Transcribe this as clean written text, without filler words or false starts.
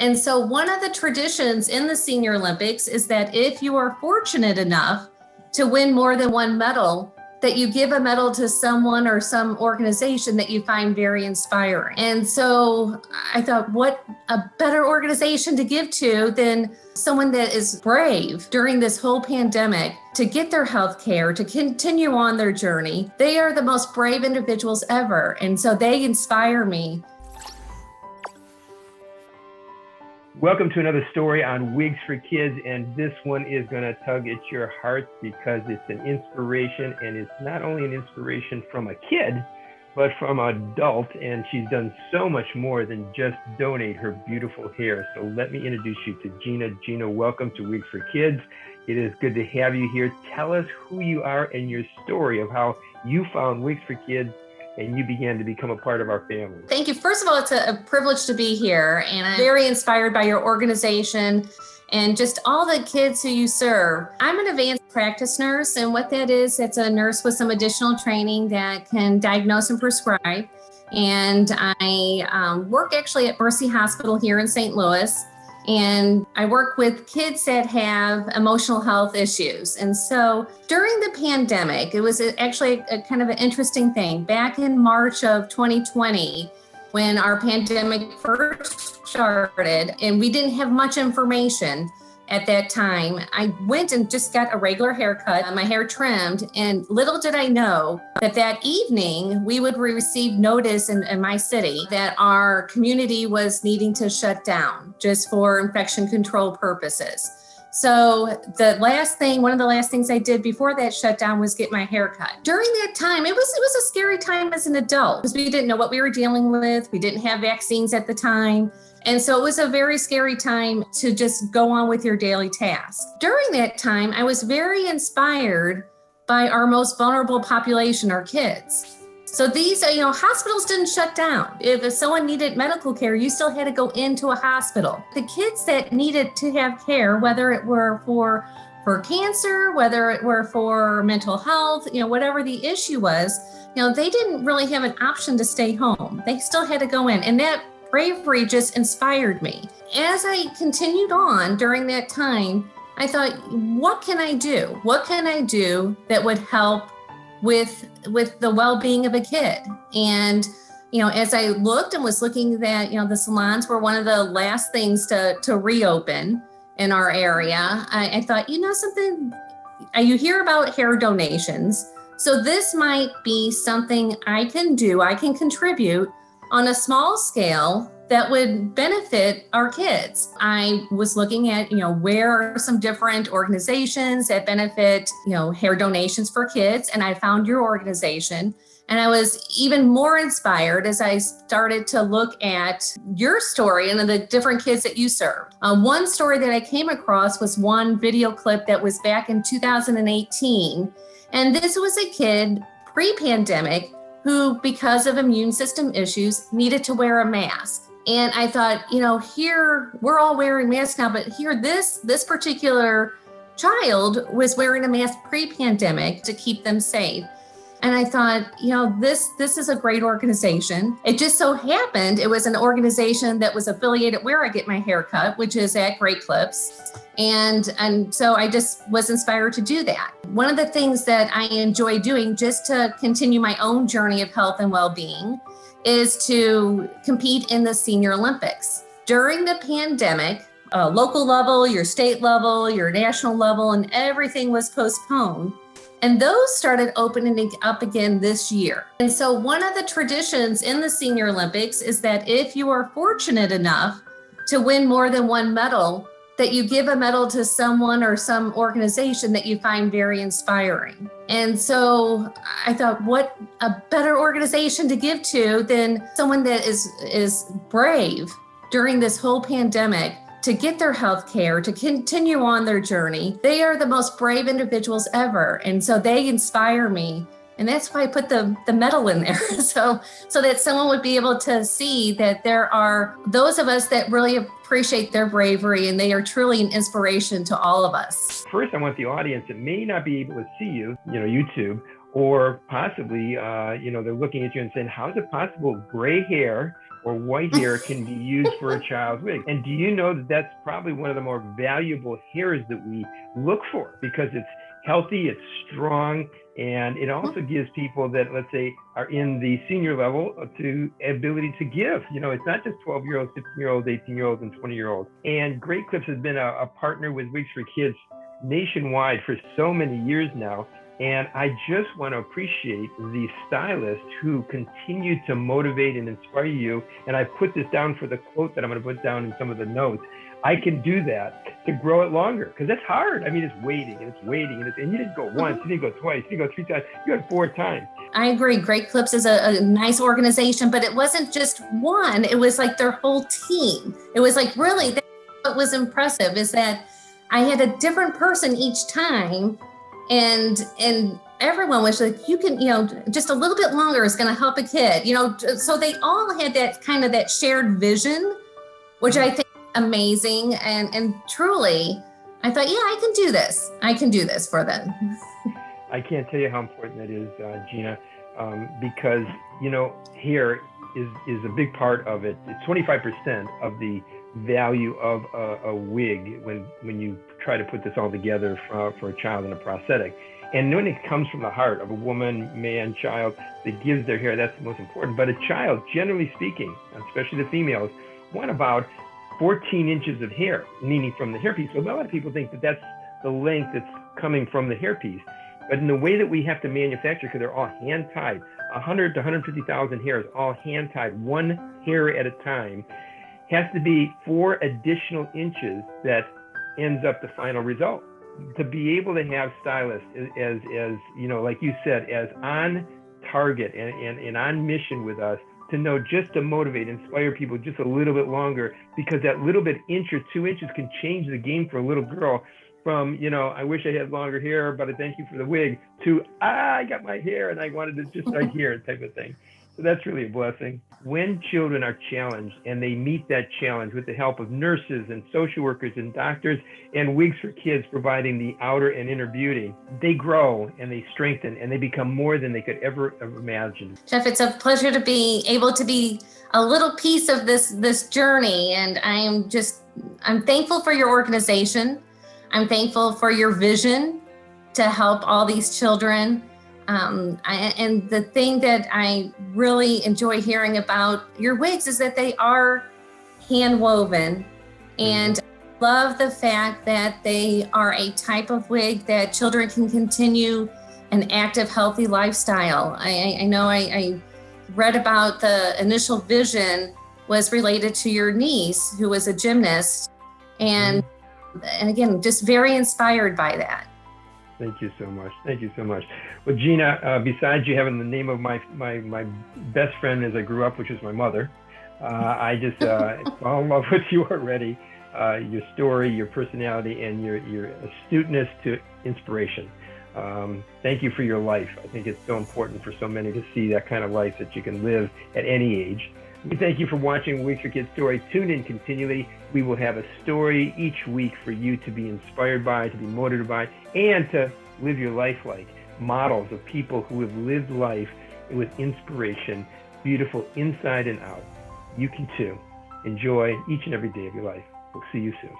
And so one of the traditions in the Senior Olympics is that if you are fortunate enough to win more than one medal, that you give a medal to someone or some organization that you find very inspiring. And so I thought, what a better organization to give to than someone that is brave during this whole pandemic to get their health care, to continue on their journey. They are the most brave individuals ever. And so they inspire me. Welcome to another story on Wigs for Kids, and this one is going to tug at your heart because it's an inspiration, and it's not only an inspiration from a kid, but from an adult, and she's done so much more than just donate her beautiful hair. So let me introduce you to Gina. Gina, welcome to Wigs for Kids. It is good to have you here. Tell us who you are and your story of how you found Wigs for Kids and you began to become a part of our family. Thank you. First of all, it's a privilege to be here, and I'm very inspired by your organization and just all the kids who you serve. I'm an advanced practice nurse, and what that is, it's a nurse with some additional training that can diagnose and prescribe. And I work actually at Mercy Hospital here in St. Louis. And I work with kids that have emotional health issues. And so during the pandemic, it was actually a kind of an interesting thing. Back in March of 2020, when our pandemic first started and we didn't have much information at that time, I went and just got a regular haircut, my hair trimmed, and little did I know that that evening we would receive notice in my city that our community was needing to shut down just for infection control purposes. So one of the last things I did before that shutdown was get my hair cut. During that time, it was a scary time as an adult because we didn't know what we were dealing with. We didn't have vaccines at the time. And so it was a very scary time to just go on with your daily tasks. During that time, I was very inspired by our most vulnerable population, our kids. So these, hospitals didn't shut down. If someone needed medical care, you still had to go into a hospital. The kids that needed to have care, whether it were for cancer, whether it were for mental health, whatever the issue was, they didn't really have an option to stay home. They still had to go in. And that bravery just inspired me. As I continued on during that time, I thought, what can I do? What can I do that would help with the well-being of a kid? And, as I looked and was looking that, the salons were one of the last things to reopen in our area, I thought, something, you hear about hair donations. So this might be something I can do, I can contribute on a small scale that would benefit our kids. I was looking at, where are some different organizations that benefit, hair donations for kids, and I found your organization. And I was even more inspired as I started to look at your story and the different kids that you served. One story that I came across was one video clip that was back in 2018. And this was a kid pre-pandemic who, because of immune system issues, needed to wear a mask. And I thought, here we're all wearing masks now, but here this particular child was wearing a mask pre-pandemic to keep them safe. And I thought, this is a great organization. It just so happened it was an organization that was affiliated where I get my hair cut, which is at Great Clips. And so I just was inspired to do that. One of the things that I enjoy doing just to continue my own journey of health and well-being is to compete in the Senior Olympics. During the pandemic, local level, your state level, your national level, and everything was postponed. And those started opening up again this year. And so one of the traditions in the Senior Olympics is that if you are fortunate enough to win more than one medal, that you give a medal to someone or some organization that you find very inspiring. And so I thought, what a better organization to give to than someone that is brave during this whole pandemic to get their health care, to continue on their journey. They are the most brave individuals ever. And so they inspire me. And that's why I put the medal in there. So that someone would be able to see that there are those of us that really appreciate their bravery, and they are truly an inspiration to all of us. First, I want the audience that may not be able to see you, YouTube, or possibly, they're looking at you and saying, how is it possible gray hair or white hair can be used for a child's wig. And do you know that that's probably one of the more valuable hairs that we look for, because it's healthy, it's strong, and it also gives people that, let's say, are in the senior level to ability to give. You know, it's not just 12-year-olds, 15-year-olds, 18-year-olds, and 20-year-olds. And Great Clips has been a partner with Wigs for Kids nationwide for so many years now. And I just want to appreciate the stylists who continue to motivate and inspire you. And I put this down for the quote that I'm going to put down in some of the notes. I can do that to grow it longer, because that's hard. I mean, it's waiting and it's waiting. And you didn't go once, you didn't go twice, you didn't go 3 times, you went 4 times. I agree. Great Clips is a nice organization, but it wasn't just one. It was like their whole team. It was like, really, that's what was impressive, is that I had a different person each time. And everyone was like, you can, just a little bit longer is going to help a kid, so they all had that kind of that shared vision, which I think is amazing. And truly, I thought, yeah, I can do this. I can do this for them. I can't tell you how important that is, Gina, because, hair is a big part of it. It's 25% of the value of a wig when you try to put this all together for a child in a prosthetic. And when it comes from the heart of a woman, man, child that gives their hair, that's the most important. But a child, generally speaking, especially the females, want about 14 inches of hair, meaning from the hairpiece. So a lot of people think that that's the length that's coming from the hairpiece. But in the way that we have to manufacture, because they're all hand-tied, 100 to 150,000 hairs, all hand-tied, one hair at a time, has to be 4 additional inches that ends up the final result. To be able to have stylists as like you said, as on target and on mission with us, to know just to motivate, inspire people just a little bit longer, because that little bit inch or 2 inches can change the game for a little girl from, I wish I had longer hair, but I thank you for the wig, to, I got my hair and I wanted it just right here type of thing. So that's really a blessing. When children are challenged and they meet that challenge with the help of nurses and social workers and doctors and Wigs for Kids providing the outer and inner beauty, they grow and they strengthen and they become more than they could ever imagine. Jeff, it's a pleasure to be able to be a little piece of this journey. And I'm thankful for your organization. I'm thankful for your vision to help all these children. And the thing that I really enjoy hearing about your wigs is that they are hand woven, and I love the fact that they are a type of wig that children can continue an active, healthy lifestyle. I know I read about the initial vision was related to your niece, who was a gymnast, and again, just very inspired by that. Thank you so much. Thank you so much. Well, Gina, besides you having the name of my best friend as I grew up, which is my mother, I just fall in love with you already. Your story, your personality, and your astuteness to inspiration. Thank you for your life. I think it's so important for so many to see that kind of life that you can live at any age. We thank you for watching Wigs for Kids Story. Tune in continually. We will have a story each week for you to be inspired by, to be motivated by, and to live your life like. Models of people who have lived life with inspiration, beautiful inside and out. You can too. Enjoy each and every day of your life. We'll see you soon.